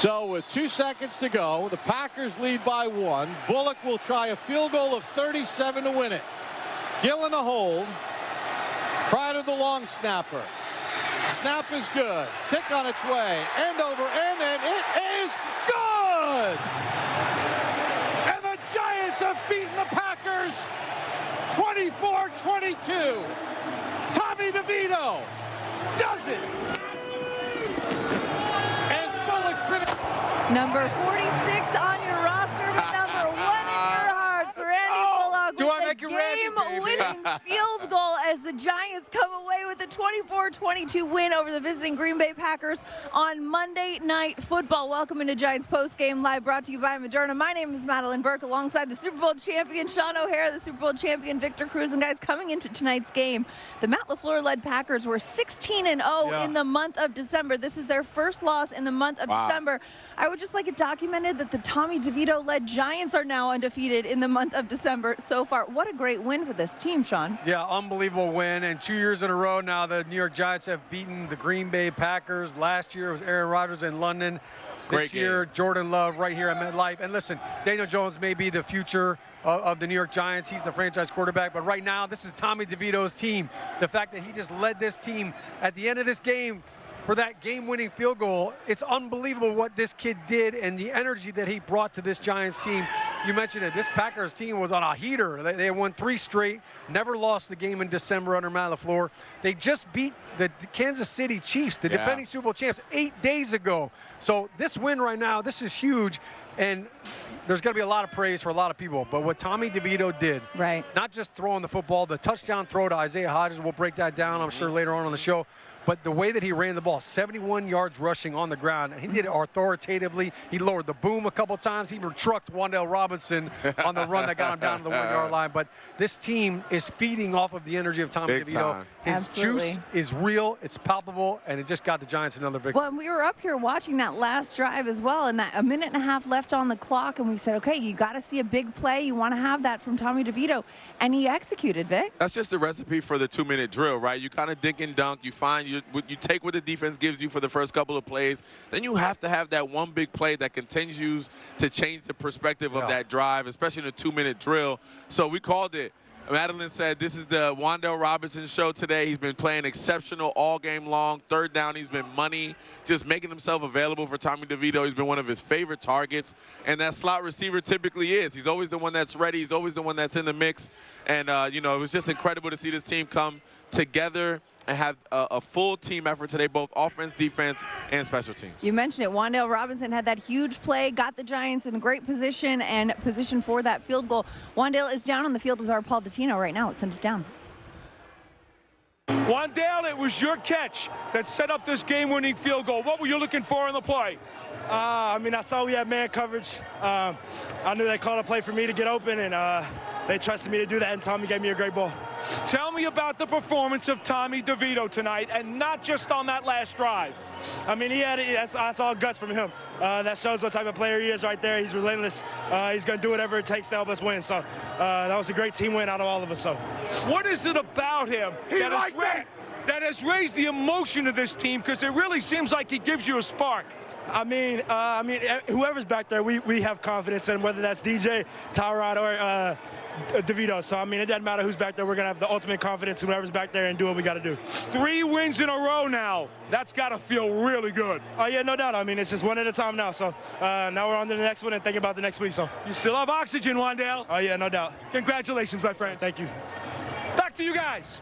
So with 2 seconds to go, the Packers lead by 1. Bullock will try a field goal of 37 to win it. Gill in a hold. Prior to the long snapper. Snap is good. Kick on its way. End over end, and it is good! And the Giants have beaten the Packers 24-22. Tommy DeVito does it! And Bullock finished. Number 46 on your roster, but number 1 in your hearts, Randy Bullock with the game-winning field goal as the Giants come away with a 24-22 win over the visiting Green Bay Packers on Monday Night Football. Welcome into Giants Postgame Live, brought to you by Moderna. My name is Madelyn Burke, alongside the Super Bowl champion Shaun O'Hara, the Super Bowl champion Victor Cruz. And guys, coming into tonight's game, the Matt LaFleur-led Packers were 16-0 in the month of December. This is their first loss in the month of December. I would just like it documented that the Tommy DeVito-led Giants are now undefeated in the month of December so far. What a great win for this team, Shaun. Yeah, unbelievable win. And 2 years in a row now, the New York Giants have beaten the Green Bay Packers. Last year it was Aaron Rodgers in London. This year, Jordan Love right here at MetLife. And listen, Daniel Jones may be the future of the New York Giants. He's the franchise quarterback. But right now, this is Tommy DeVito's team. The fact that he just led this team at the end of this game for that game-winning field goal, it's unbelievable what this kid did and the energy that he brought to this Giants team. You mentioned it, this Packers team was on a heater. They won 3 straight, never lost the game in December under Matt LaFleur. They just beat the Kansas City Chiefs, the defending Super Bowl champs, 8 days ago. So this win right now, this is huge, and there's going to be a lot of praise for a lot of people. But what Tommy DeVito did, not just throwing the football, the touchdown throw to Isaiah Hodgins, we'll break that down, I'm sure, later on the show. But the way that he ran the ball, 71 yards rushing on the ground, and he did it authoritatively. He lowered the boom a couple times. He even trucked Wan'Dale Robinson on the run that got him down to the 1-yard line. But this team is feeding off of the energy of Tommy DeVito. His juice is real, it's palpable, and it just got the Giants another victory. Well, we were up here watching that last drive as well, and that 1.5 minutes left on the clock, and we said, okay, you got to see a big play. You want to have that from Tommy DeVito, and he executed, Vic. That's just the recipe for the 2-minute drill, right? You kind of dink and dunk. You find you take what the defense gives you for the first couple of plays. Then you have to have that one big play that continues to change the perspective of that drive, especially in a 2-minute drill. So we called it. Madelyn said this is the Wan'Dale Robinson show today. He's been playing exceptional all game long. Third down, he's been money, just making himself available for Tommy DeVito. He's been one of his favorite targets, and that slot receiver typically is. He's always the one that's ready. He's always the one that's in the mix. And, you know, it was just incredible to see this team come together and have a full team effort today, both offense, defense, and special teams. You mentioned it. Wan'Dale Robinson had that huge play, got the Giants in a great position and position for that field goal. Wan'Dale is down on the field with our Paul Dottino right now. Let's send it down. Wan'Dale, it was your catch that set up this game-winning field goal. What were you looking for in the play? I mean, I saw we had man coverage. I knew they called a play for me to get open, and they trusted me to do that, and Tommy gave me a great ball. Tell me about the performance of Tommy DeVito tonight, and not just on that last drive. I mean, I saw guts from him. That shows what type of player he is right there. He's relentless. He's going to do whatever it takes to help us win. So that was a great team win out of all of us. So, what is it about him that has raised the emotion of this team? Because it really seems like he gives you a spark. I mean, whoever's back there, we have confidence in, whether that's DJ, Tyrod, or DeVito. So, I mean, it doesn't matter who's back there. We're going to have the ultimate confidence in whoever's back there and do what we got to do. 3 wins in a row now. That's got to feel really good. Oh, yeah, no doubt. I mean, it's just one at a time now. So, now we're on to the next one and thinking about the next week. So, you still have oxygen, Wan'Dale. Oh, yeah, no doubt. Congratulations, my friend. Thank you. Back to you guys.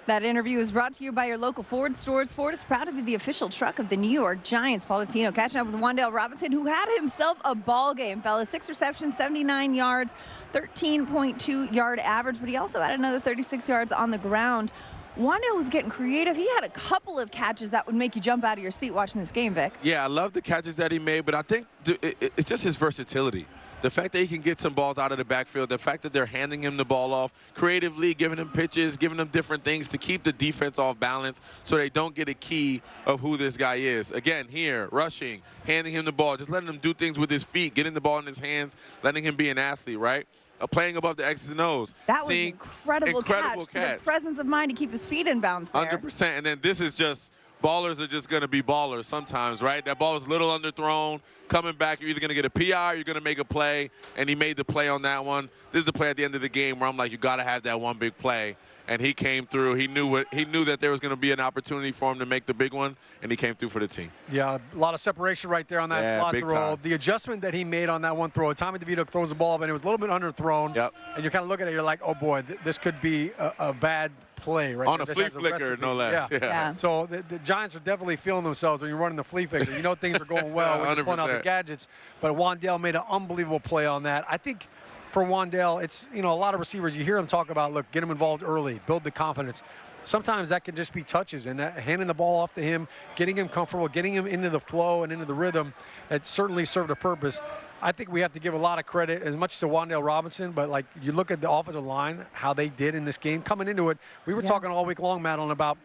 That interview is brought to you by your local Ford stores. Ford is proud to be the official truck of the New York Giants. Paul Dottino catching up with Wan'Dale Robinson, who had himself a ball game, fellas. 6 receptions, 79 yards, 13.2 yard average, but he also had another 36 yards on the ground. Wan'Dale was getting creative. He had a couple of catches that would make you jump out of your seat watching this game, Vic. Yeah, I love the catches that he made, but I think it's just his versatility. The fact that he can get some balls out of the backfield, the fact that they're handing him the ball off creatively, giving him pitches, giving him different things to keep the defense off balance so they don't get a key of who this guy is. Again, here, rushing, handing him the ball, just letting him do things with his feet, getting the ball in his hands, letting him be an athlete, right? Playing above the X's and O's. That was an incredible catch. catch. The presence of mind to keep his feet in bounds there. 100%. And then this is just ballers are just going to be ballers sometimes, right? That ball is a little underthrown. Coming back, you're either going to get a PI or you're going to make a play, and he made the play on that one. This is the play at the end of the game where I'm like, you got to have that one big play. And he came through. He knew that there was going to be an opportunity for him to make the big one, and he came through for the team. Yeah, a lot of separation right there on that slot throw. Time. The adjustment that he made on that one throw, Tommy DeVito throws the ball, but it was a little bit underthrown. Yep. And you're kind of looking at it, you're like, oh, boy, this could be a bad play. Right on there. a flea flicker, no less. Yeah. So the Giants are definitely feeling themselves when you're running the flea flicker. You know things are going well when you're pulling out the gadgets. But Wan'Dale made an unbelievable play on that. I think for Wan'Dale, it's, a lot of receivers, you hear them talk about, look, get him involved early, build the confidence. Sometimes that can just be touches, and handing the ball off to him, getting him comfortable, getting him into the flow and into the rhythm, it certainly served a purpose. I think we have to give a lot of credit as much to Wan'Dale Robinson, but like you look at the offensive line, how they did in this game coming into it. We were talking all week long, Madelyn, about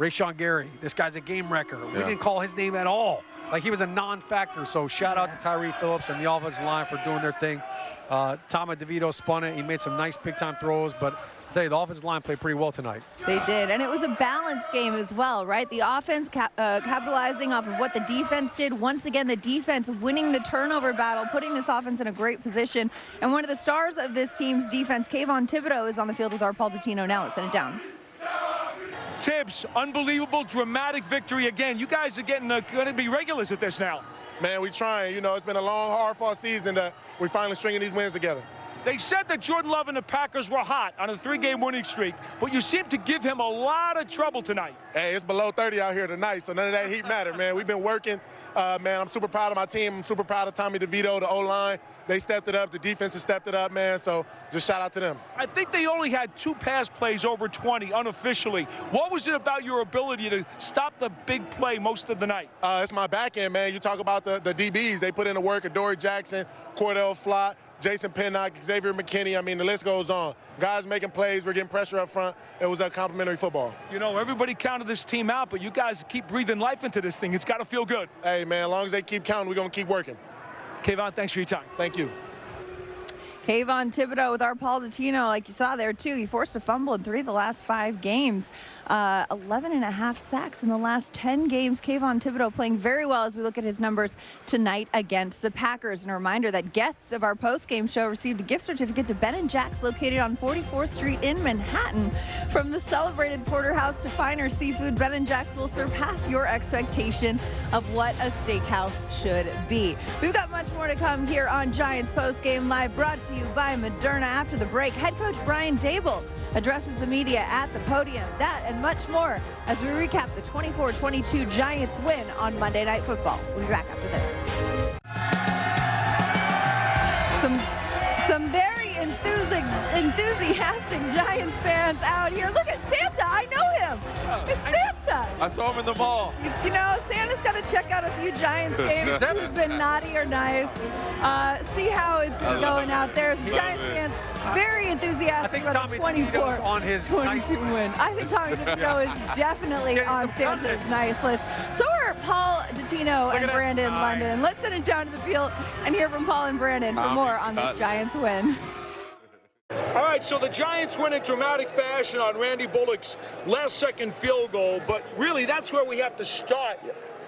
Shaun Gary. This guy's a game wrecker. We didn't call his name at all. Like he was a non-factor. So shout out to Tyree Phillips and the offensive line for doing their thing. Tommy DeVito spun it. He made some nice big-time throws, but I tell you, the offensive line played pretty well tonight. They did, and it was a balanced game as well, right? The offense capitalizing off of what the defense did. Once again, the defense winning the turnover battle, putting this offense in a great position. And one of the stars of this team's defense, Kayvon Thibodeau, is on the field with our Paul Dottino now. Let's send it down. Tibbs, unbelievable, dramatic victory again. You guys are going to be regulars at this now. Man, we trying. It's been a long, hard-fought season that we're finally stringing these wins together. They said that Jordan Love and the Packers were hot on a 3-game winning streak, but you seem to give him a lot of trouble tonight. Hey, it's below 30 out here tonight, so none of that heat matter, man. We've been working. Man, I'm super proud of my team. I'm super proud of Tommy DeVito, the O-line. They stepped it up. The defense has stepped it up, man, so just shout out to them. I think they only had 2 pass plays over 20 unofficially. What was it about your ability to stop the big play most of the night? It's my back end, man. You talk about the DBs. They put in the work. Adoree Jackson, Cordell Flott, Jason Pinnock, Xavier McKinney. I mean, the list goes on. Guys making plays. We're getting pressure up front. It was a complimentary football. Everybody counted this team out, but you guys keep breathing life into this thing. It's got to feel good. Hey, man, as long as they keep counting, we're going to keep working. Kayvon, thanks for your time. Thank you. Kayvon Thibodeau with our Paul Dottino, like you saw there, too. He forced a fumble in 3 of the last 5 games. 11.5 sacks in the last 10 games. Kayvon Thibodeau playing very well as we look at his numbers tonight against the Packers. And a reminder that guests of our post-game show received a gift certificate to Ben & Jack's located on 44th Street in Manhattan. From the celebrated porterhouse to finer seafood, Ben & Jack's will surpass your expectation of what a steakhouse should be. We've got much more to come here on Giants Post-Game Live, brought to you by Moderna. After the break, head coach Brian Daboll addresses the media at the podium. That and much more as we recap the 24-22 Giants win on Monday Night Football. We'll be back after this. Some very enthusiastic Giants fans out here. Look at Santa. I know him. It's Santa. I saw him in the mall. Santa's got to check out a few Giants games. He's been naughty or nice. See how it's been going out there. Giants fans very enthusiastic about the 24-22 win. I think Tommy DeVito is definitely on Santa's nice list. So are Paul Dottino and Brandon London. Let's send it down to the field and hear from Paul and Brandon for more on this Giants win. All right, so the Giants win in dramatic fashion on Randy Bullock's last-second field goal, but really that's where we have to start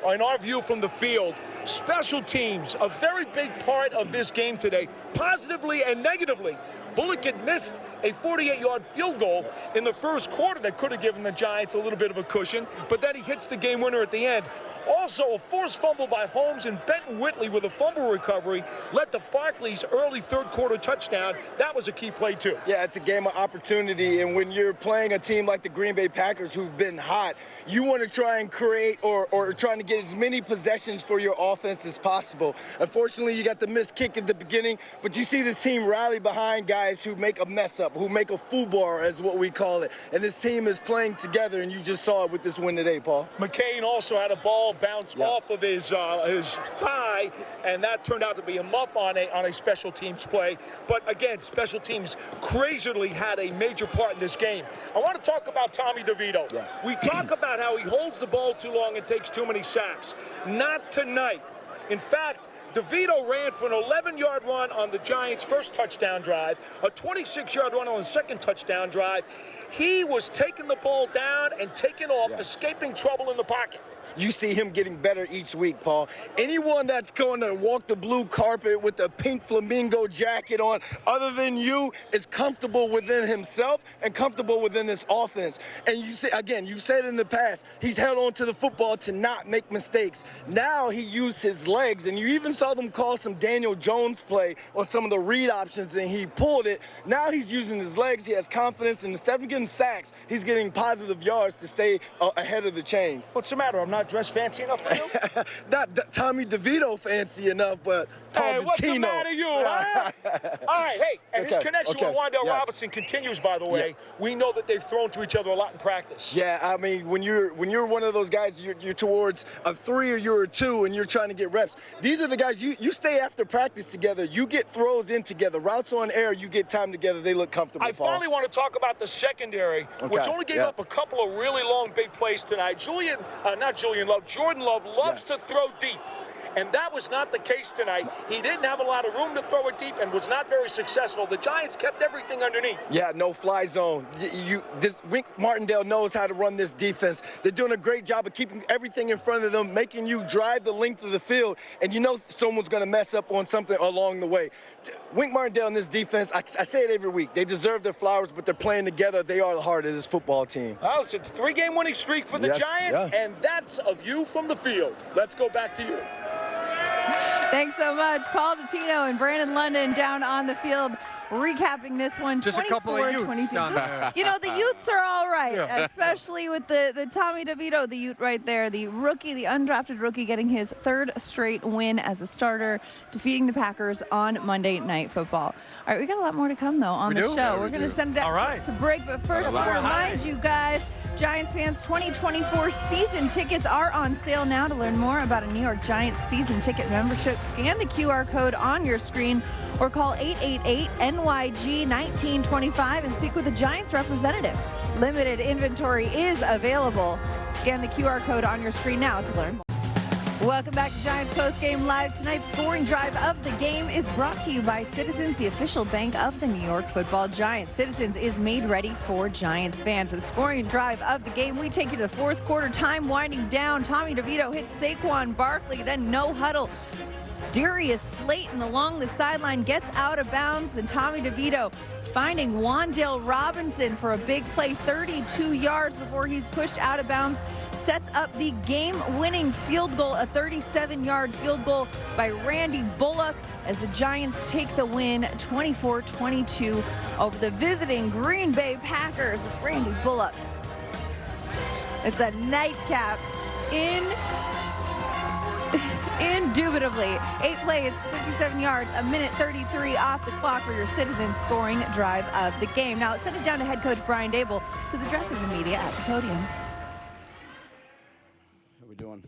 in our view from the field. Special teams, a very big part of this game today, positively and negatively. Bullock had missed a 48-yard field goal in the first quarter that could have given the Giants a little bit of a cushion, but then he hits the game winner at the end. Also, a forced fumble by Holmes, and Benton Whitley with a fumble recovery led to Barkley's early third-quarter touchdown. That was a key play, too. Yeah, it's a game of opportunity, and when you're playing a team like the Green Bay Packers who've been hot, you want to try and create or trying to get as many possessions for your offense as possible. Unfortunately, you got the missed kick at the beginning, but you see this team rally behind guys who make a mess up, who make a foobar, as what we call it. And this team is playing together, and you just saw it with this win today, Paul. McCain also had a ball bounce off of his thigh, and that turned out to be a muff on a special teams play. But again, special teams crazily had a major part in this game. I want to talk about Tommy DeVito. Yes. We talk about how he holds the ball too long and takes too many sacks. Not tonight. In fact, DeVito ran for an 11-yard run on the Giants' first touchdown drive, a 26-yard run on the second touchdown drive. He was taking the ball down and taking off, escaping trouble in the pocket. you see him getting better each week, Paul. Anyone that's going to walk the blue carpet with a pink flamingo jacket on, other than you, is comfortable within himself and comfortable within this offense. And you say, again, you've said in the past, he's held on to the football to not make mistakes. Now he used his legs, and you even saw them call some Daniel Jones play on some of the read options, and he pulled it. Now he's using his legs. He has confidence, and instead of getting sacks, he's getting positive yards to stay ahead of the chains. What's the matter? I'm not dressed fancy enough for you? Not Tommy DeVito fancy enough, but Paul Hey, what's the Dottino. matter, you? Huh? All right, hey, and his connection with Wan'Dale Robinson continues, by the way. Yeah. We know that they've thrown to each other a lot in practice. Yeah, I mean, when you're one of those guys, you're towards a 3 or you're a 2, and you're trying to get reps. These are the guys you stay after practice together. You get throws in together. Routes on air, you get time together. They look comfortable, I finally want to talk about the secondary, which only gave up a couple of really long big plays tonight. Jordan Love loves to throw deep. And that was not the case tonight. He didn't have a lot of room to throw it deep and was not very successful. The Giants kept everything underneath. Yeah, no fly zone. Wink Martindale knows how to run this defense. They're doing a great job of keeping everything in front of them, making you drive the length of the field, and you know someone's going to mess up on something along the way. Wink Martindale and this defense, I say it every week, they deserve their flowers, but they're playing together. They are the heart of this football team. Oh, it's a 3-game winning streak for the Giants, and that's a view from the field. Let's go back to you. Thanks so much, Paul Dottino and Brandon London down on the field, recapping this one. Just a couple of Utes down there. You know, the Utes are all right, especially with the Tommy DeVito, the Ute right there, the rookie, the undrafted rookie, getting his 3rd straight win as a starter, defeating the Packers on Monday Night Football. All right, we got a lot more to come, though, on the show. Yeah, We're going to send it out to break, but first, to remind you guys, Giants fans, 2024 season tickets are on sale now. To learn more about a New York Giants season ticket membership, scan the QR code on your screen or call 888-NYG-1925 and speak with a Giants representative. Limited inventory is available. Scan the QR code on your screen now to learn more. Welcome back to Giants Postgame Live. Tonight's scoring drive of the game is brought to you by Citizens, the official bank of the New York Football Giants. Citizens is made ready for Giants fans. For the scoring drive of the game, we take you to the 4th quarter. Time winding down. Tommy DeVito hits Saquon Barkley, then no huddle. Darius Slayton along the sideline gets out of bounds. Then Tommy DeVito finding Wan'Dale Robinson for a big play, 32 yards before he's pushed out of bounds. Sets up the game-winning field goal, a 37-yard field goal by Randy Bullock as the Giants take the win 24-22 over the visiting Green Bay Packers. Randy Bullock. It's a nightcap indubitably. 8 plays, 57 yards, a minute 33 off the clock for your Citizens scoring drive of the game. Now let's send it down to head coach Brian Dable, who's addressing the media at the podium. Doing?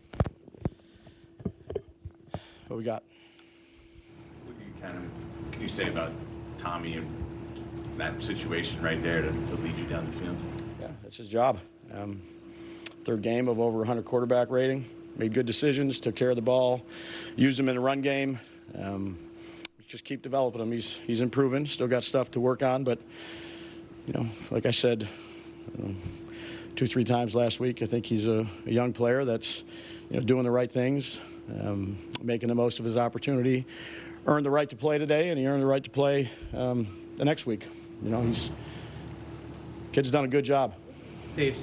What we got? What can you say about Tommy and that situation right there to lead you down the field? Yeah, that's his job. 3rd game of over 100 quarterback rating. Made good decisions, took care of the ball, used him in the run game. Just keep developing him. He's improving. Still got stuff to work on, but you know, like I said 2-3 times last week, I think he's a young player that's, doing the right things, making the most of his opportunity, earned the right to play today, and he earned the right to play the next week. Kid's done a good job. Dave,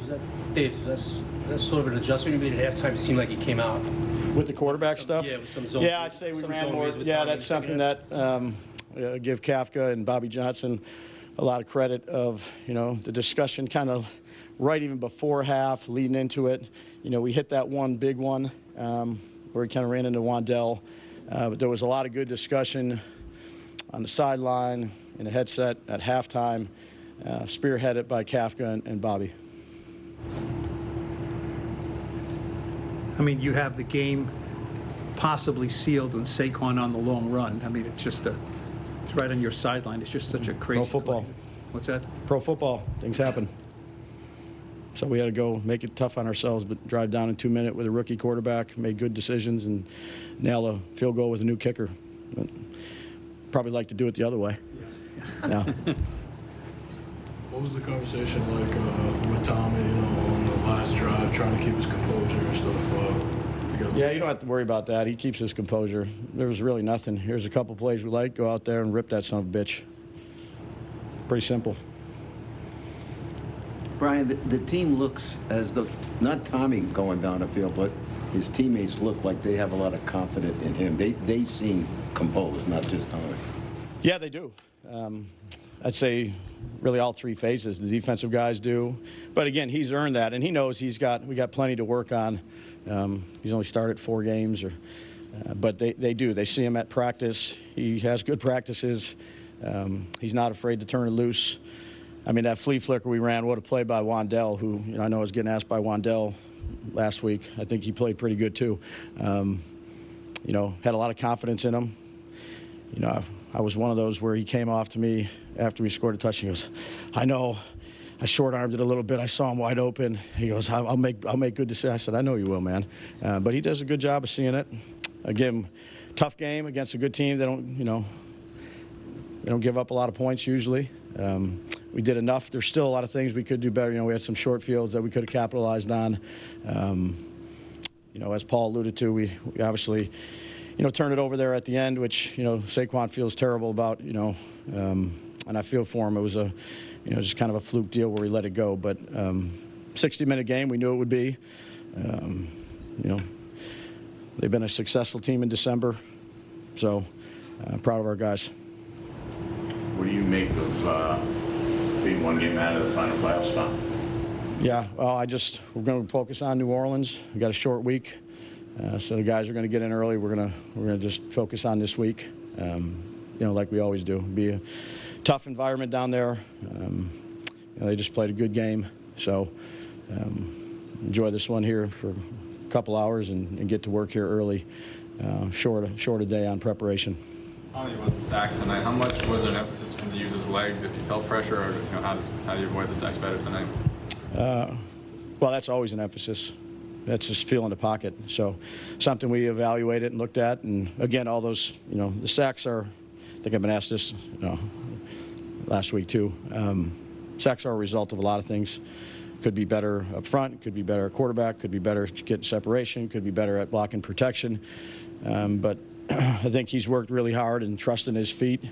that's sort of an adjustment you made at halftime. It seemed like he came out with the quarterback stuff. Yeah, with some zone. Yeah, I'd say we ran more. Yeah, that's something that give Kafka and Bobby Johnson a lot of credit of, the discussion kind of right even before half, leading into it. We hit that one big one where he kind of ran into Wan'Dale. But there was a lot of good discussion on the sideline, in the headset at halftime, spearheaded by Kafka and Bobby. I mean, you have the game possibly sealed with Saquon on the long run. I mean, it's right on your sideline. It's just such a crazy Pro football. play. What's that? Pro football. Things happen. So we had to go make it tough on ourselves, but drive down in 2 minutes with a rookie quarterback, made good decisions, and nail a field goal with a new kicker. Probably like to do it the other way. Yeah. What was the conversation like with Tommy, on the last drive, trying to keep his composure and stuff? Yeah, you don't have to worry about that. He keeps his composure. There was really nothing. Here's a couple plays we like. Go out there and rip that son of a bitch. Pretty simple. Brian, the team looks as though, not Tommy going down the field, but his teammates look like they have a lot of confidence in him. They seem composed, not just Tommy. Yeah, they do. I'd say really all three phases. The defensive guys do. But again, he's earned that, and he knows we got plenty to work on. He's only started 4 games, but they do. They see him at practice. He has good practices. He's not afraid to turn it loose. I mean, that flea flicker we ran, what a play by Wandell, who I know was getting asked by Wandell last week. I think he played pretty good too. Had a lot of confidence in him. I was one of those where he came off to me after we scored a touchdown. He goes, I know, I short-armed it a little bit. I saw him wide open. He goes, I'll make good decisions. I said, I know you will, man. But he does a good job of seeing it. Again, tough game against a good team. They don't give up a lot of points usually. We did enough. There's still a lot of things we could do better. We had some short fields that we could have capitalized on. As Paul alluded to, we obviously, turned it over there at the end, which, Saquon feels terrible about, and I feel for him. It was just kind of a fluke deal where we let it go. But 60-minute game, we knew it would be. They've been a successful team in December, so proud of our guys. What do you make of being one game out of the final playoff spot? Yeah, well, we're going to focus on New Orleans. We got a short week, so the guys are going to get in early. We're going to just focus on this week, like we always do. Be a tough environment down there. They just played a good game, so enjoy this one here for a couple hours and get to work here early. Short a day on preparation. With the sack tonight, how much was there an emphasis for him to use his legs if you felt pressure, or how do you avoid the sacks better tonight? Well, that's always an emphasis. That's just feeling the pocket. So something we evaluated and looked at, and again, all those, the sacks are, I think I've been asked this last week too. Sacks are a result of a lot of things. Could be better up front, could be better at quarterback, could be better at getting separation, could be better at blocking protection. But I think he's worked really hard and trusting his feet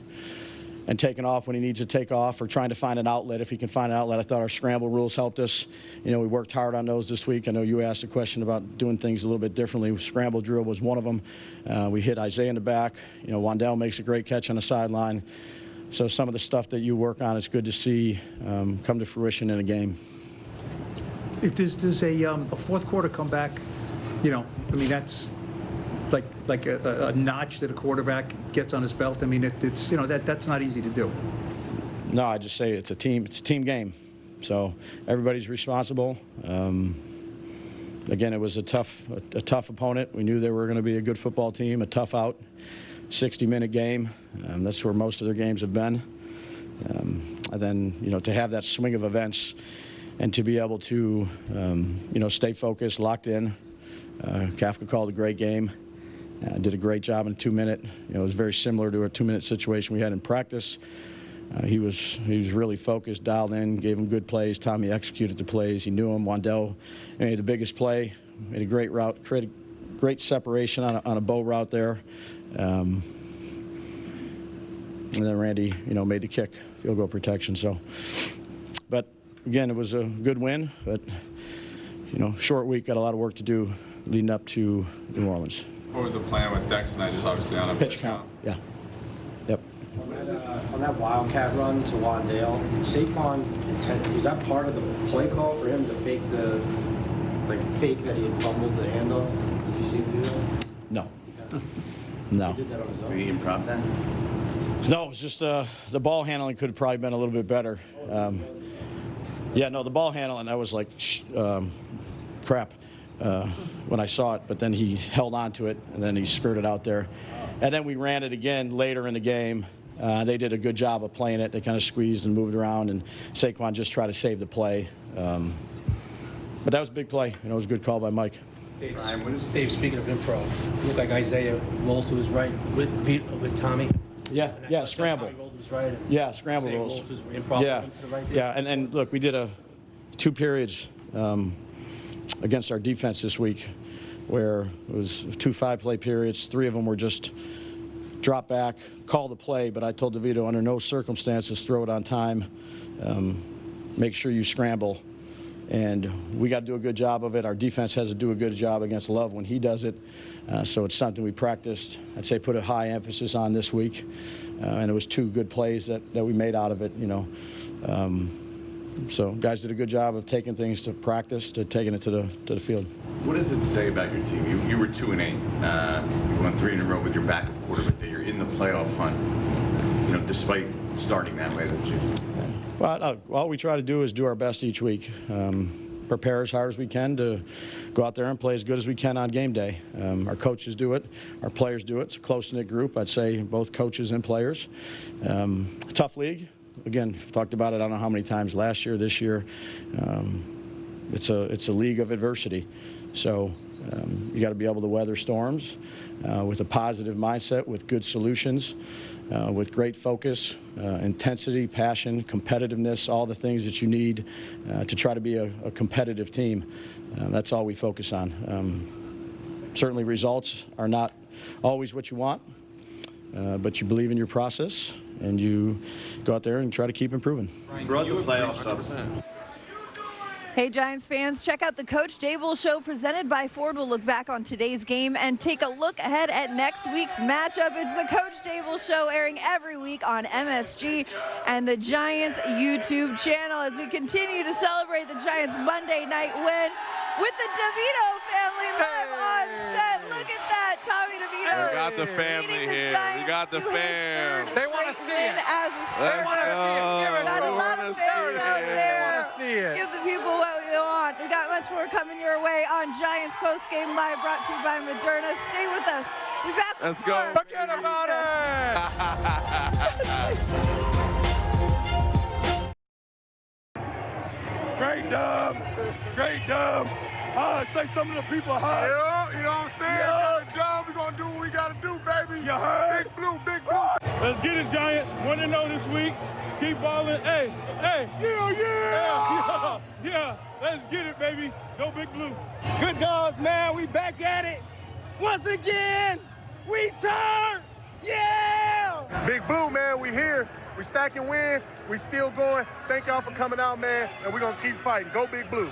and taking off when he needs to take off, or trying to find an outlet if he can find an outlet. I thought our scramble rules helped us. We worked hard on those this week. I know you asked a question about doing things a little bit differently. Scramble drill was one of them. We hit Isaiah in the back. Wandell makes a great catch on the sideline. So some of the stuff that you work on, it's good to see come to fruition in a game. Does a fourth quarter comeback, that's like a notch that a quarterback gets on his belt. It's that's not easy to do. No, I just say it's a team game, so everybody's responsible. Again, it was a tough opponent. We knew they were going to be a good football team, a tough out, 60-minute game. That's where most of their games have been. And then to have that swing of events and to be able to stay focused, locked in. Kafka called a great game. Did a great job in 2-minute. It was very similar to a 2-minute situation we had in practice. He was really focused, dialed in, gave him good plays. Tommy executed the plays. He knew him. Wandell made the biggest play, made a great route, created great separation on a bow route there. And then Randy, made the kick, field goal protection. So, but again, it was a good win. But short week, got a lot of work to do leading up to New Orleans. What was the plan with Dex tonight? Just obviously on a pitch count. Yeah. Yep. On that Wildcat run to Wandale, Saquon, was that part of the play call for him to fake fake that he had fumbled the handoff? Did you see him do that? No. No. He did that on his own. Did he improv that? No, it was just the ball handling could have probably been a little bit better. The ball handling, I was like, crap. When I saw it, but then he held on to it, and then he skirted out there. And then we ran it again later in the game. They did a good job of playing it. They kind of squeezed and moved around, and Saquon just tried to save the play. But that was a big play. It was a good call by Mike. Dave, speaking of improv, it looked like Isaiah rolled to his right with Tommy. Yeah, scramble. right. Yeah, scramble rules. Yeah, and look, we did 2 periods against our defense this week where it was 2 5-play periods. 3 of them were just drop back, call the play, but I told DeVito under no circumstances throw it on time. Make sure you scramble. And we got to do a good job of it. Our defense has to do a good job against Love when he does it. So it's something we practiced, I'd say put a high emphasis on this week. And it was 2 good plays that we made out of it, you know. So guys did a good job of taking things to practice, to taking it to the field. What does it say about your team? You were 2-8. You won 3 in a row with your backup quarterback. That you're in the playoff hunt, you know, despite starting that way this season. Well, all we try to do is do our best each week. Prepare as hard as we can to go out there and play as good as we can on game day. Our coaches do it. Our players do it. It's a close-knit group. I'd say both coaches and players. Tough league. Again, talked about it I don't know how many times last year, this year. It's a league of adversity. So you got to be able to weather storms with a positive mindset, with good solutions, with great focus, intensity, passion, competitiveness, all the things that you need to try to be a competitive team. That's all we focus on. Certainly results are not always what you want, but you believe in your process and you go out there and try to keep improving. Brought the playoffs up. Hey, Giants fans, check out the Coach Dable Show presented by Ford. We'll look back on today's game and take a look ahead at next week's matchup. It's the Coach Dable Show airing every week on MSG and the Giants YouTube channel as we continue to celebrate the Giants' Monday night win with the DeVito family live on set. Look at that, Tommy DeVito. We got the family here. We got the fam. They want to see it. They want to see it. Give it. Got a lot of fans out there. They want to see it. Give the people what they want. We got much more coming your way on Giants Postgame Live, brought to you by Moderna. Stay with us. We'll be back. Let's go. Forget about it. Great dub. Great dub. Say some of the people hi. Yeah, you know what I'm saying? Yeah. Dub, we're going to do what we got to do, baby. You heard? Big blue, big blue. Let's get it, Giants. 1-0 this week. Keep balling. Hey. Yeah. Let's get it, baby. Go Big Blue. Good dogs, man. We back at it. Once again, we turn. Yeah! Big blue, man, we here. We stacking wins. We still going. Thank y'all for coming out, man. And we're going to keep fighting. Go Big Blue.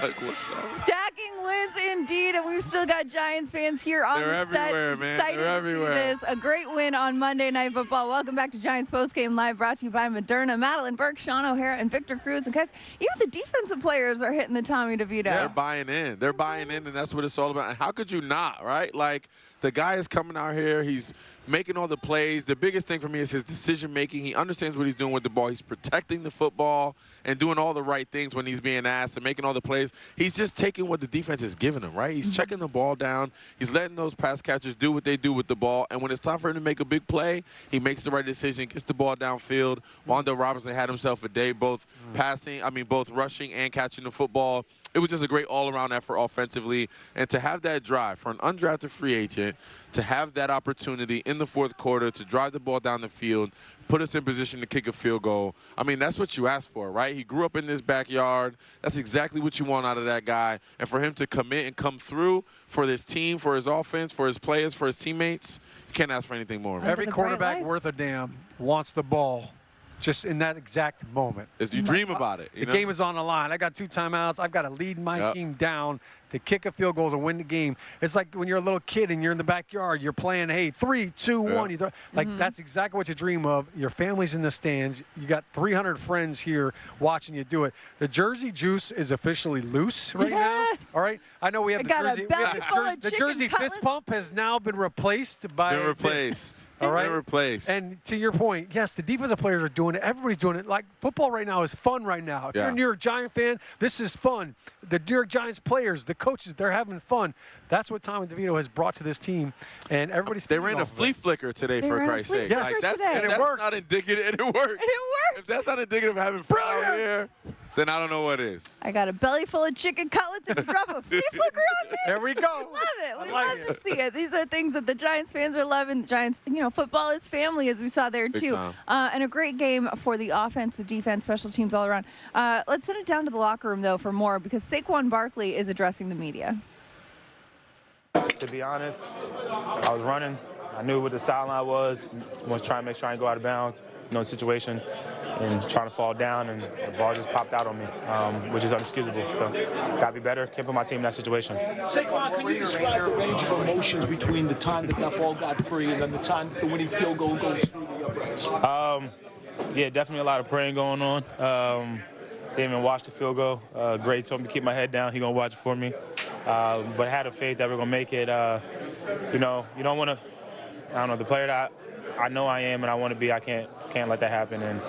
Like, what's up? Stacking wins indeed, and we've still got Giants fans here on They're the set. everywhere, man. Excited They're everywhere. to see this. A great win on Monday Night Football. Welcome back to Giants Postgame Live, brought to you by Moderna. Madelyn, Burke, Shaun O'Hara, and Victor Cruz. And guys, even the defensive players are hitting the Tommy DeVito. They're buying in. They're buying in, and that's what it's all about. And how could you not, right? Like, the guy is coming out here. He's making all the plays. The biggest thing for me is his decision-making. He understands what he's doing with the ball. He's protecting the football and doing all the right things when he's being asked and making all the plays. He's just taking what the defense is giving him, right? He's checking the ball down. He's letting those pass catchers do what they do with the ball. And when it's time for him to make a big play, he makes the right decision, gets the ball downfield. Wandale Robinson had himself a day, both rushing and catching the football. It was just a great all-around effort offensively. And to have that drive for an undrafted free agent, to have that opportunity in the fourth quarter to drive the ball down the field, put us in position to kick a field goal. I mean, that's what you asked for, right? He grew up in this backyard. That's exactly what you want out of that guy. And for him to commit and come through for this team, for his offense, for his players, for his teammates, you can't ask for anything more. Every quarterback worth a damn wants the ball just in that exact moment. You dream about it. The game is on the line. I got 2 timeouts. I've got to lead my team down to kick a field goal to win the game. It's like when you're a little kid and you're in the backyard, you're playing, hey, 3, 2, 1. You throw, that's exactly what you dream of. Your family's in the stands. You got 300 friends here watching you do it. The jersey juice is officially loose right now. All right. I know we have the jersey fist pump has now been replaced by. Been replaced. All right. Replaced. And to your point, yes, the defensive players are doing it. Everybody's doing it. Like, football right now is fun right now. If you're a New York Giant fan, this is fun. The New York Giants players, the coaches, they're having fun. That's what Tommy DeVito has brought to this team. And everybody's They ran a flea flicker today, for Christ's sake. Yes. Like, that's not indicative, and it worked. And it worked. If that's not indicative of having fun out here. then I don't know what is. I got a belly full of chicken cutlets and drop a flea flicker on me. There we go. Love it. We love to see it. These are things that the Giants fans are loving. The Giants, football is family, as we saw there, Big too. time. And a great game for the offense, the defense, special teams all around. Let's send it down to the locker room, though, for more, because Saquon Barkley is addressing the media. To be honest, I was running. I knew what the sideline was trying to make sure I didn't go out of bounds, situation, and trying to fall down, and the ball just popped out on me, which is inexcusable. So, gotta be better. Can't put my team in that situation. Saquon, can you describe the range of emotions between the time that ball got free and then the time that the winning field goal goes through the uprights? Yeah, definitely a lot of praying going on. Didn't even watch the field goal. Gray told me to keep my head down. He gonna watch it for me. But I had a faith that we're gonna make it. You don't want to. I don't know, the player that I know I am and I want to be, I can't let that happen. And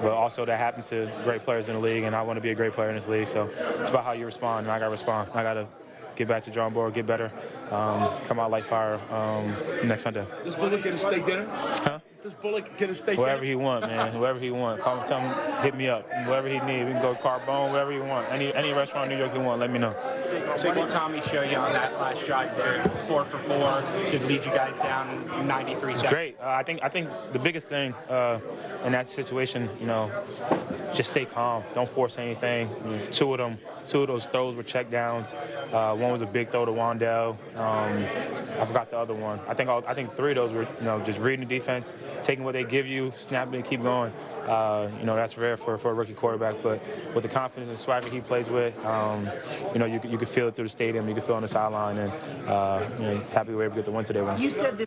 but also that happens to great players in the league, and I want to be a great player in this league. So it's about how you respond, and I got to respond. I got to get back to drawing board, get better, come out like fire next Sunday. Does Bullock get a steak dinner? Huh? Does Bullock get a steak Wherever dinner? he want, man. Whoever he want. Call him, tell him, hit me up. Wherever he need. We can go Carbone, wherever he want. Any restaurant in New York he want, let me know. What did Tommy show you on that last drive there? 4 for 4. Did lead you guys down 93 seconds. Great. I think the biggest thing in that situation, just stay calm. Don't force anything. Two of those throws were check downs. One was a big throw to Wandell. I forgot the other one. I think 3 of those were just reading the defense, taking what they give you, snapping and keep going. That's rare for a rookie quarterback. But with the confidence and swagger he plays with, you could feel it through the stadium. You could feel it on the sideline, and happy we were able to get the win today. You said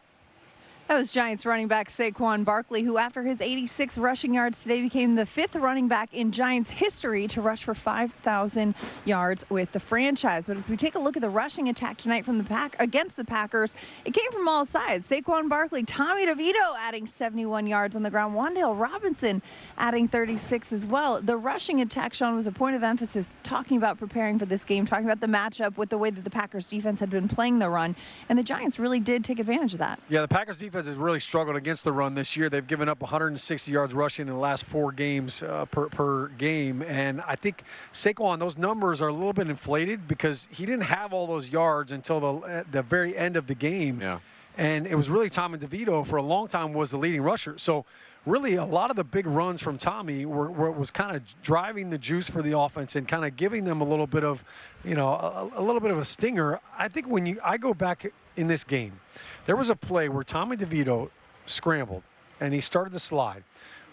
that was Giants running back Saquon Barkley, who after his 86 rushing yards today became the 5th running back in Giants history to rush for 5,000 yards with the franchise. But as we take a look at the rushing attack tonight from against the Packers, it came from all sides. Saquon Barkley, Tommy DeVito adding 71 yards on the ground, Wandale Robinson adding 36 as well. The rushing attack, Shaun, was a point of emphasis, talking about preparing for this game, talking about the matchup with the way that the Packers defense had been playing the run, and the Giants really did take advantage of that. Yeah, the Packers defense has really struggled against the run this year. They've given up 160 yards rushing in the last 4 games per game. And I think Saquon, those numbers are a little bit inflated because he didn't have all those yards until the very end of the game. Yeah. And it was really Tommy DeVito for a long time was the leading rusher. So really a lot of the big runs from Tommy was kind of driving the juice for the offense and kind of giving them a little bit of, a little bit of a stinger. I think when I go back in this game, there was a play where Tommy DeVito scrambled and he started to slide.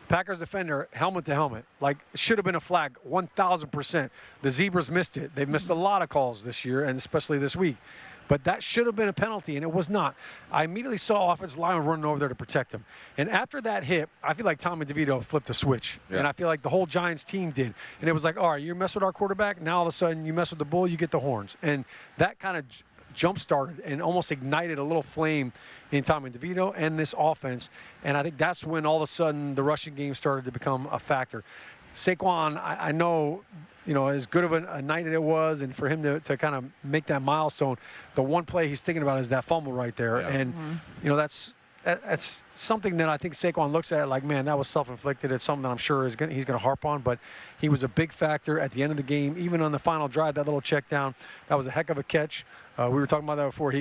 Packers defender, helmet to helmet, like should have been a flag, 1,000%. The Zebras missed it. They've missed a lot of calls this year, and especially this week. But that should have been a penalty, and it was not. I immediately saw offensive lineman running over there to protect him. And after that hit, I feel like Tommy DeVito flipped a switch. Yeah. And I feel like the whole Giants team did. And it was like, all right, you mess with our quarterback, now all of a sudden you mess with the bull, you get the horns. And that kind of jump-started and almost ignited a little flame in Tommy DeVito and this offense. And I think that's when all of a sudden the rushing game started to become a factor. Saquon, I know, as good of a night as it was, and for him to kind of make that milestone, the one play he's thinking about is that fumble right there. Yeah. And, that's something that I think Saquon looks at like, man, that was self-inflicted. It's something that I'm sure he's going to harp on, but he was a big factor at the end of the game. Even on the final drive, that little check down, that was a heck of a catch. We were talking about that before.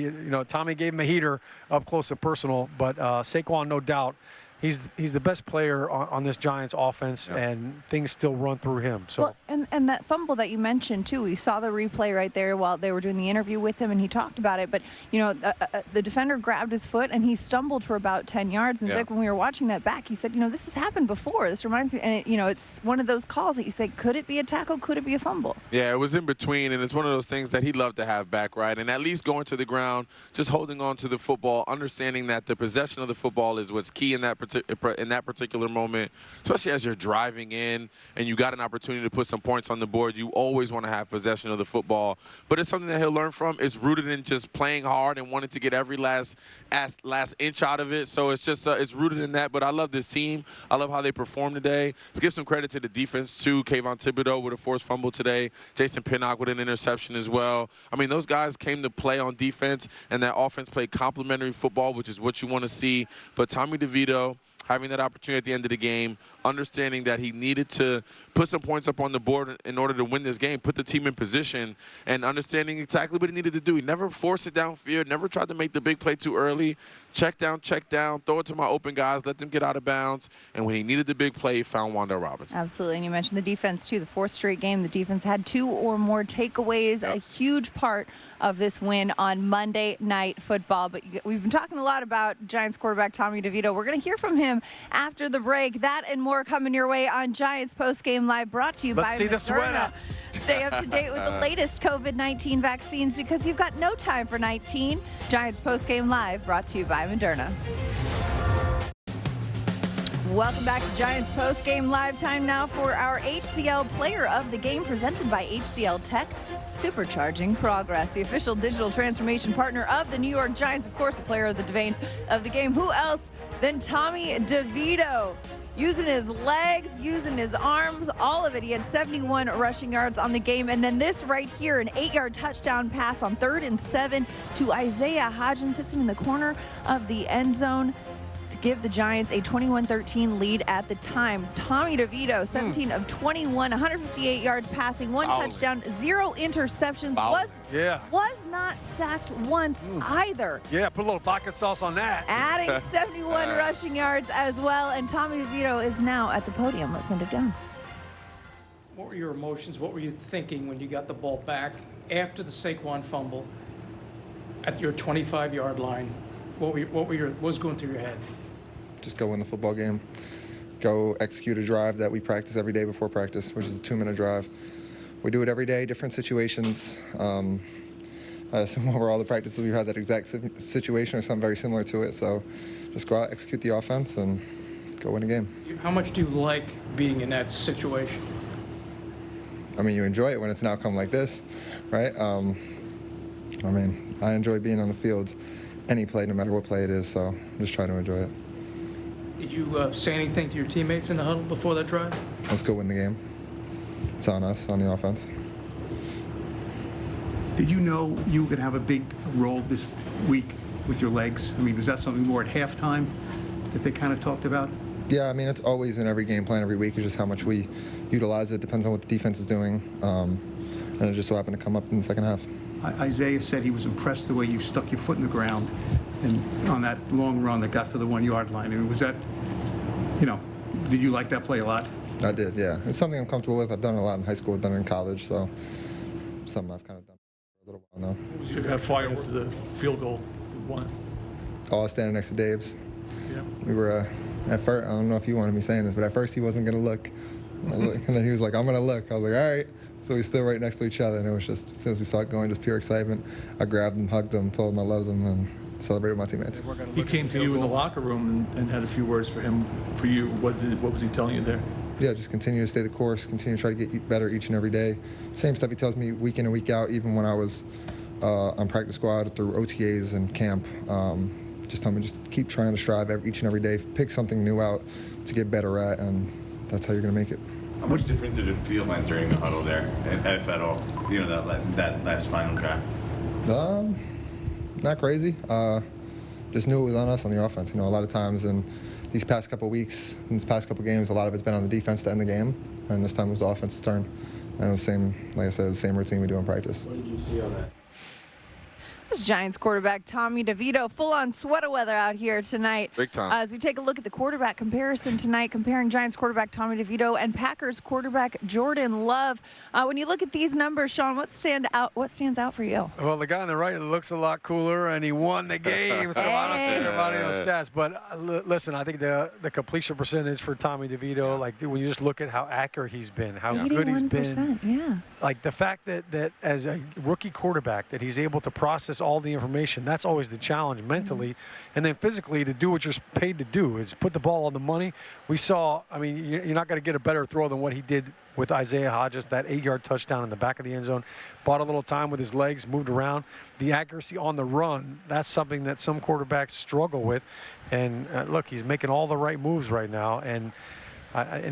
Tommy gave him a heater up close and personal, but Saquon, no doubt, he's the best player on this Giants offense, and things still run through him. So. Well, and that fumble that you mentioned, too, we saw the replay right there while they were doing the interview with him, and he talked about it. But, the defender grabbed his foot, and he stumbled for about 10 yards. And, Vic, when we were watching that back, you said, this has happened before. This reminds me, and, it's one of those calls that you say, could it be a tackle? Could it be a fumble? Yeah, it was in between, and it's one of those things that he'd love to have back, right? And at least going to the ground, just holding on to the football, understanding that the possession of the football is what's key in that particular moment, especially as you're driving in and you got an opportunity to put some points on the board. You always want to have possession of the football, but it's something that he'll learn from. It's rooted in just playing hard and wanting to get every last inch out of it. So it's just it's rooted in that. But I love this team. I love how they performed today. Let's give some credit to the defense too. Kayvon Thibodeau with a forced fumble today. Jason Pinnock with an interception as well. I mean, those guys came to play on defense, and that offense played complementary football, which is what you want to see. But Tommy DeVito having that opportunity at the end of the game, understanding that he needed to put some points up on the board in order to win this game, put the team in position, and understanding exactly what he needed to do. He never forced it downfield, never tried to make the big play too early. Check down, throw it to my open guys, let them get out of bounds. And when he needed the big play, he found Wan'Dale Robinson. Absolutely. And you mentioned the defense, too. The fourth straight game, the defense had 2 or more takeaways, a huge part of this win on Monday Night Football. But we've been talking a lot about Giants quarterback Tommy DeVito. We're going to hear from him after the break. That and more coming your way on Giants Postgame Live, brought to you by Moderna. Stay up to date with the latest COVID-19 vaccines because you've got no time for 19. Giants Postgame Live, brought to you by Moderna. Welcome back to Giants Postgame Live. Time now for our HCL Player of the Game, presented by HCL Tech, supercharging progress. The official digital transformation partner of the New York Giants, of course, the player of the game. Who else than Tommy DeVito? Using his legs, using his arms, all of it. He had 71 rushing yards on the game. And then this right here, an 8-yard touchdown pass on 3rd and 7 to Isaiah Hodgins. Hits him in the corner of the end zone to give the Giants a 21-13 lead at the time. Tommy DeVito, 17 of 21, 158 yards passing, 1 touchdown, 0 interceptions. Was not sacked once either. Yeah, put a little vodka sauce on that. Adding 71 rushing yards as well, and Tommy DeVito is now at the podium. Let's send it down. What were your emotions? What were you thinking when you got the ball back after the Saquon fumble at your 25-yard line? What was going through your head? Just go win the football game. Go execute a drive that we practice every day before practice, which is a 2-minute drive. We do it every day, different situations. I assume over all the practices we've had that exact situation or something very similar to it. So just go out, execute the offense, and go win a game. How much do you like being in that situation? I mean, you enjoy it when it's an outcome like this, right? I mean, I enjoy being on the field any play, no matter what play it is, so I'm just trying to enjoy it. Did you say anything to your teammates in the huddle before that drive? Let's go win the game. It's on us, on the offense. Did you know you were going to have a big role this week with your legs? I mean, was that something more at halftime that they kind of talked about? Yeah, I mean, it's always in every game plan every week. It's just how much we utilize it. Depends on what the defense is doing. And it just so happened to come up in the second half. Isaiah said he was impressed the way you stuck your foot in the ground and on that long run that got to the 1-yard line. I mean, was that, did you like that play a lot? I did, yeah. It's something I'm comfortable with. I've done it a lot in high school, I've done it in college, so something I've kind of done for a little while now. What was your fire to the field goal? Won. Oh, I was standing next to Dave's. Yeah. We were, at first, I don't know if you wanted me saying this, but at first he wasn't going to look. And then he was like, I'm going to look. I was like, all right. So we stood right next to each other, and it was just, as soon as we saw it going, just pure excitement. I grabbed him, hugged him, told him I loved him, and celebrated with my teammates. He came to you in the locker room and had a few words for you. What was he telling you there? Yeah, just continue to stay the course, continue to try to get better each and every day. Same stuff he tells me week in and week out, even when I was on practice squad through OTAs and camp. Just tell me, just keep trying to strive each and every day, pick something new out to get better at, and that's how you're going to make it. How much different did it feel entering the huddle there, if at all? That last final drive. Not crazy. Just knew it was on us on the offense. A lot of times in these past couple weeks, in these past couple games, a lot of it's been on the defense to end the game, and this time it was the offense's turn. And it was the same, like I said, it was the same routine we do in practice. What did you see on that? This Giants quarterback Tommy DeVito, full-on sweater weather out here tonight. Big time. As we take a look at the quarterback comparison tonight, comparing Giants quarterback Tommy DeVito and Packers quarterback Jordan Love. When you look at these numbers, Shaun, what stands out for you? Well, the guy on the right looks a lot cooler, and he won the game, so I don't think about any of those stats. But listen, I think the completion percentage for Tommy DeVito, like when you just look at how accurate he's been, how good he's been. Yeah. Like the fact that as a rookie quarterback that he's able to process all the information, that's always the challenge mentally. And then physically to do what you're paid to do is put the ball on the money. We saw, I mean, you're not going to get a better throw than what he did with Isaiah Hodgins, that 8-yard touchdown in the back of the end zone. Bought a little time with his legs, moved around. The accuracy on the run, that's something that some quarterbacks struggle with. And look, he's making all the right moves right now, and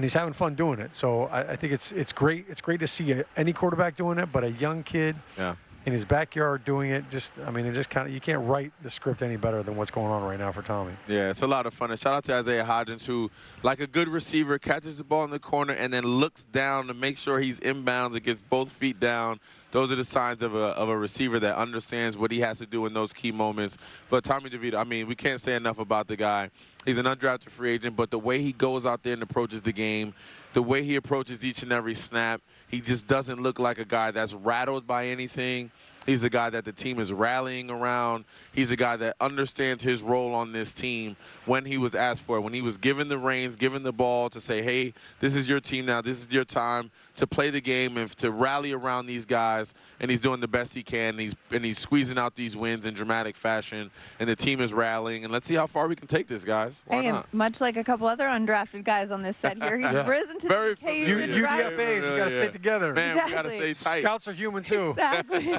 he's having fun doing it. So I think it's great. It's great to see any quarterback doing it, but a young kid. Yeah. in his backyard doing it. It just kind of, you can't write the script any better than what's going on right now for Tommy. Yeah, it's a lot of fun. And shout out to Isaiah Hodgins, who, like a good receiver, catches the ball in the corner and then looks down to make sure he's inbounds and gets both feet down. Those are the signs of a receiver that understands what he has to do in those key moments. But Tommy DeVito, I mean, we can't say enough about the guy. He's an undrafted free agent, but the way he goes out there and approaches the game, the way he approaches each and every snap, he just doesn't look like a guy that's rattled by anything. He's a guy that the team is rallying around. He's a guy that understands his role on this team when he was asked for it, when he was given the reins, given the ball to say, hey, this is your team now. This is your time to play the game and to rally around these guys. And he's doing the best he can. And he's squeezing out these wins in dramatic fashion. And the team is rallying. And let's see how far we can take this, guys. Why not? Much like a couple other undrafted guys on this set here, he's risen to the occasion. UDFAs, you got to stay together. Man, we got to stay tight. Scouts are human, too. Exactly.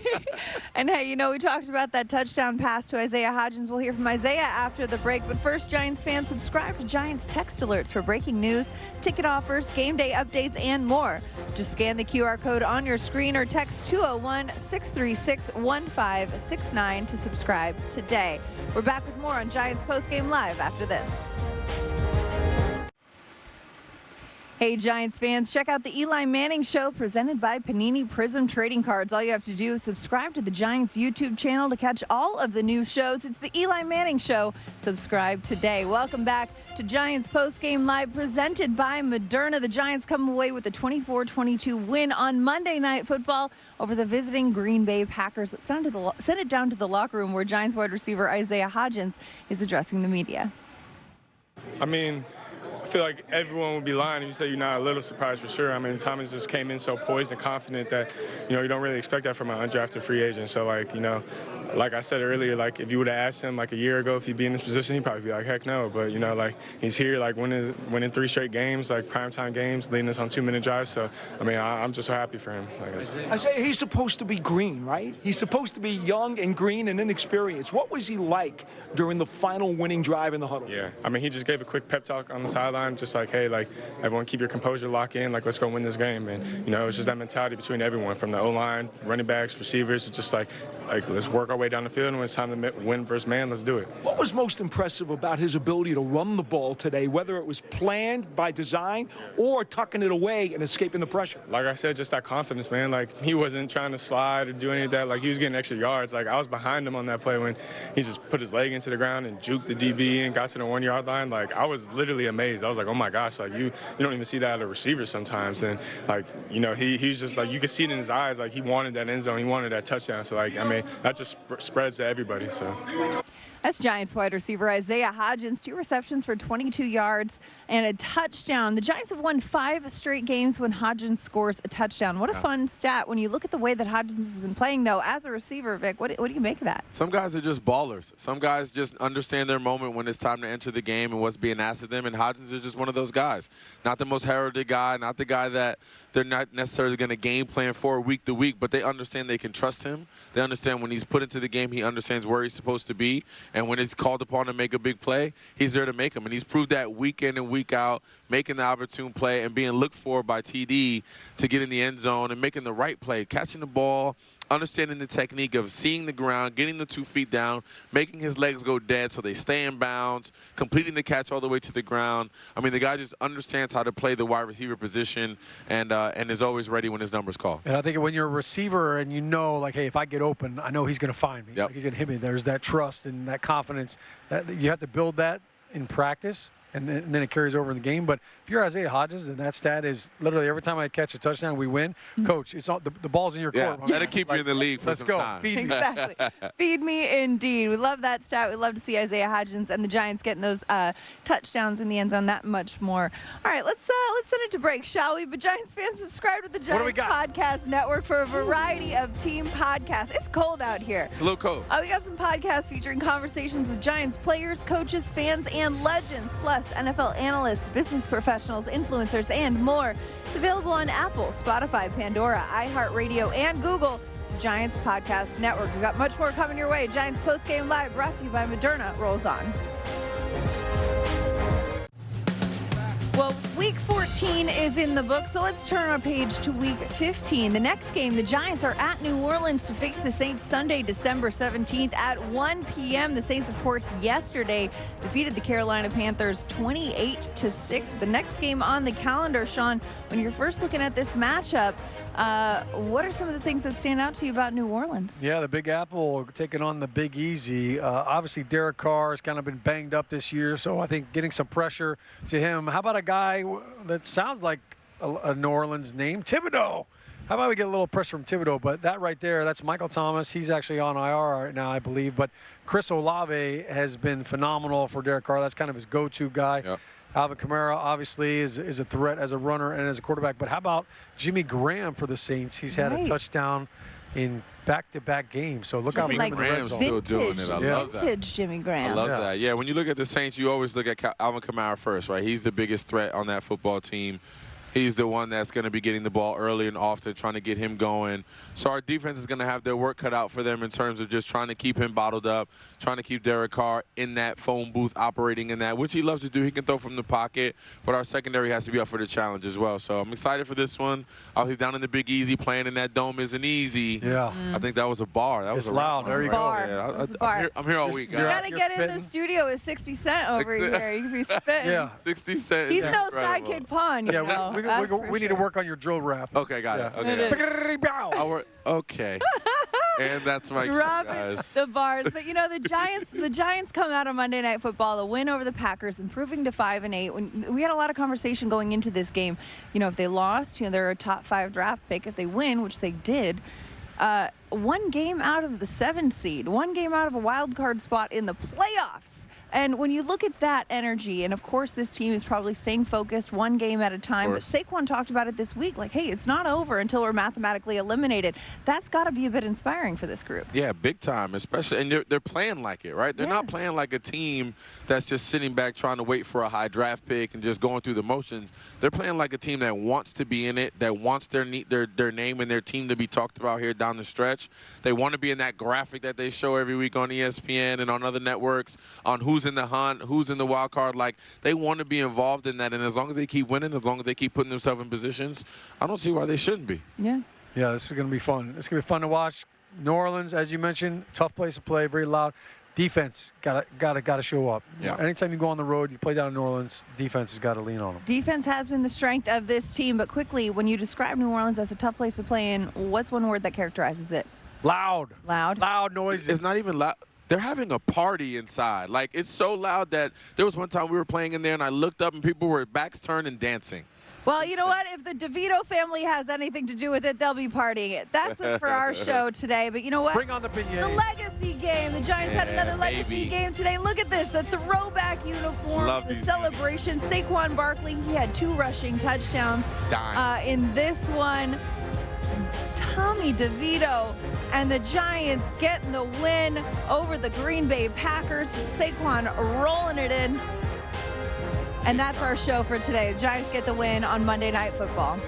And, hey, we talked about that touchdown pass to Isaiah Hodgins. We'll hear from Isaiah after the break. But first, Giants fans, subscribe to Giants text alerts for breaking news, ticket offers, game day updates, and more. Just scan the QR code on your screen or text 201-636-1569 to subscribe today. We're back with more on Giants Postgame Live after this. Hey, Giants fans, check out the Eli Manning Show presented by Panini Prism Trading Cards. All you have to do is subscribe to the Giants YouTube channel to catch all of the new shows. It's the Eli Manning Show. Subscribe today. Welcome back to Giants Postgame Live presented by Moderna. The Giants come away with a 24-22 win on Monday Night Football over the visiting Green Bay Packers. Let's send it down to the locker room where Giants wide receiver Isaiah Hodgins is addressing the media. I mean, I feel like everyone would be lying if you say you're not a little surprised for sure. I mean, Thomas just came in so poised and confident that, you don't really expect that from an undrafted free agent. So, like I said earlier, if you would have asked him a year ago if he'd be in this position, he'd probably be like, heck no. But, he's here, winning 3 straight games, primetime games, leading us on 2-minute drives. So, I mean, I'm just so happy for him. I say he's supposed to be green, right? He's supposed to be young and green and inexperienced. What was he like during the final winning drive in the huddle? Yeah, I mean, he just gave a quick pep talk on the sideline, just everyone keep your composure, lock in, let's go win this game. And, it was just that mentality between everyone, from the O-line, running backs, receivers, just let's work our way down the field, and when it's time to win versus man, let's do it. What was most impressive about his ability to run the ball today, whether it was planned by design or tucking it away and escaping the pressure? Like I said, just that confidence, man. He wasn't trying to slide or do any of that. He was getting extra yards. I was behind him on that play when he just put his leg into the ground and juked the DB and got to the 1-yard line. I was literally amazed. I was like, oh my gosh, you don't even see that at a receiver sometimes. And he's just you could see it in his eyes. He wanted that end zone. He wanted that touchdown. So I mean, that just spreads to everybody. So. That's Giants wide receiver Isaiah Hodgins, 2 receptions for 22 yards and a touchdown. The Giants have won 5 straight games when Hodgins scores a touchdown. What a fun stat when you look at the way that Hodgins has been playing, though, as a receiver, Vic. What do you make of that? Some guys are just ballers. Some guys just understand their moment when it's time to enter the game and what's being asked of them, and Hodgins is just one of those guys. Not the most heralded guy, not the guy that they're not necessarily going to game plan for week to week, but they understand they can trust him. They understand when he's put into the game, he understands where he's supposed to be. And when it's called upon to make a big play, he's there to make them. And he's proved that week in and week out, making the opportune play and being looked for by TD to get in the end zone and making the right play, catching the ball, understanding the technique of seeing the ground, getting the 2 feet down, making his legs go dead so they stay in bounds, completing the catch all the way to the ground. I mean, the guy just understands how to play the wide receiver position and is always ready when his number's called. And I think when you're a receiver and hey, if I get open, I know he's going to find me. Yep. He's going to hit me. There's that trust and that confidence. That you have to build that in practice. And then it carries over in the game. But if you're Isaiah Hodgins, and that stat is literally every time I catch a touchdown, we win. Coach, it's all, the ball's in your court. That'll keep you in the league for some time. Let's go. Feed me. Exactly. Feed me indeed. We love that stat. We love to see Isaiah Hodgins and the Giants getting those touchdowns in the end zone, that much more. All right, let's send it to break, shall we? But Giants fans, subscribe to the Giants Podcast Network for a variety of team podcasts. It's cold out here. It's a little cold. We got some podcasts featuring conversations with Giants players, coaches, fans, and legends, plus NFL analysts, business professionals, influencers, and more. It's available on Apple, Spotify, Pandora, iHeartRadio, and Google. It's the Giants Podcast Network. We've got much more coming your way. Giants Postgame Live, brought to you by Moderna, rolls on. Well, Week 14 is in the book, so let's turn our page to Week 15. The next game, the Giants are at New Orleans to face the Saints Sunday, December 17th at 1 p.m. The Saints, of course, yesterday defeated the Carolina Panthers 28-6. The next game on the calendar, Shaun, when you're first looking at this matchup, what are some of the things that stand out to you about New Orleans? Yeah, the Big Apple taking on the Big Easy. Obviously, Derek Carr has kind of been banged up this year, so I think getting some pressure to him. How about a guy that sounds like a New Orleans name, Thibodeau? How about we get a little pressure from Thibodeau? But that right there, that's Michael Thomas. He's actually on IR right now, I believe. But Chris Olave has been phenomenal for Derek Carr. That's kind of his go-to guy. Yep. Alvin Kamara obviously is a threat as a runner and as a quarterback. But how about Jimmy Graham for the Saints? He's had a touchdown in back-to-back games. So look out for him in the red zone. Still doing it. I love that. Vintage Jimmy Graham. I love that. Yeah, when you look at the Saints, you always look at Alvin Kamara first, right? He's the biggest threat on that football team. He's the one that's going to be getting the ball early and often, trying to get him going. So our defense is going to have their work cut out for them in terms of just trying to keep him bottled up, trying to keep Derek Carr in that phone booth, operating in that, which he loves to do. He can throw from the pocket, but our secondary has to be up for the challenge as well. So I'm excited for this one. He's down in the Big Easy. Playing in that dome isn't easy. Yeah. I think that was a bar. That was loud. There you go. Yeah, I'm here all week, guys. You got to get in the studio with 60 Cent over here. You can be spitting. Yeah. 60 Cent. He's no sidekick pun. You know? We need to work on your drill rap. Okay, got it. Okay. Okay. And that's my Drop guys. the bars. But, you know, the Giants come out on Monday Night Football, the win over the Packers, improving to 5-8. When we had a lot of conversation going into this game. You know, if they lost, you know, they're a top 5 draft pick. If they win, which they did, one game out of the 7 seed, one game out of a wild card spot in the playoffs. And when you look at that energy, and of course this team is probably staying focused one game at a time, but Saquon talked about it this week, like, hey, it's not over until we're mathematically eliminated. That's got to be a bit inspiring for this group. Yeah, big time, especially, and they're playing like it, right? They're not playing like a team that's just sitting back trying to wait for a high draft pick and just going through the motions. They're playing like a team that wants to be in it, that wants their name and their team to be talked about here down the stretch. They want to be in that graphic that they show every week on ESPN and on other networks on who's in the hunt, who's in the wild card. Like, they want to be involved in that, and as long as they keep winning, as long as they keep putting themselves in positions, I don't see why they shouldn't be. Yeah. Yeah, this is going to be fun. It's going to be fun to watch. New Orleans, as you mentioned, tough place to play, very loud. Defense gotta show up. Yeah. Anytime you go on the road, you play down in New Orleans, defense has got to lean on them. Defense has been the strength of this team, but quickly, when you describe New Orleans as a tough place to play in, what's one word that characterizes it? Loud. Loud? Loud noises. It's not even loud. They're having a party inside. Like, it's so loud that there was one time we were playing in there and I looked up and people were backs turned and dancing. Well, you know what? If the DeVito family has anything to do with it, they'll be partying it. That's it for our show today. But you know what? Bring on the beignets. The legacy game. The Giants had another legacy game today. Look at this. The throwback uniforms, the celebration. Saquon Barkley, he had 2 rushing touchdowns. In this one, Tommy DeVito and the Giants getting the win over the Green Bay Packers. Saquon rolling it in. And that's our show for today. The Giants get the win on Monday Night Football.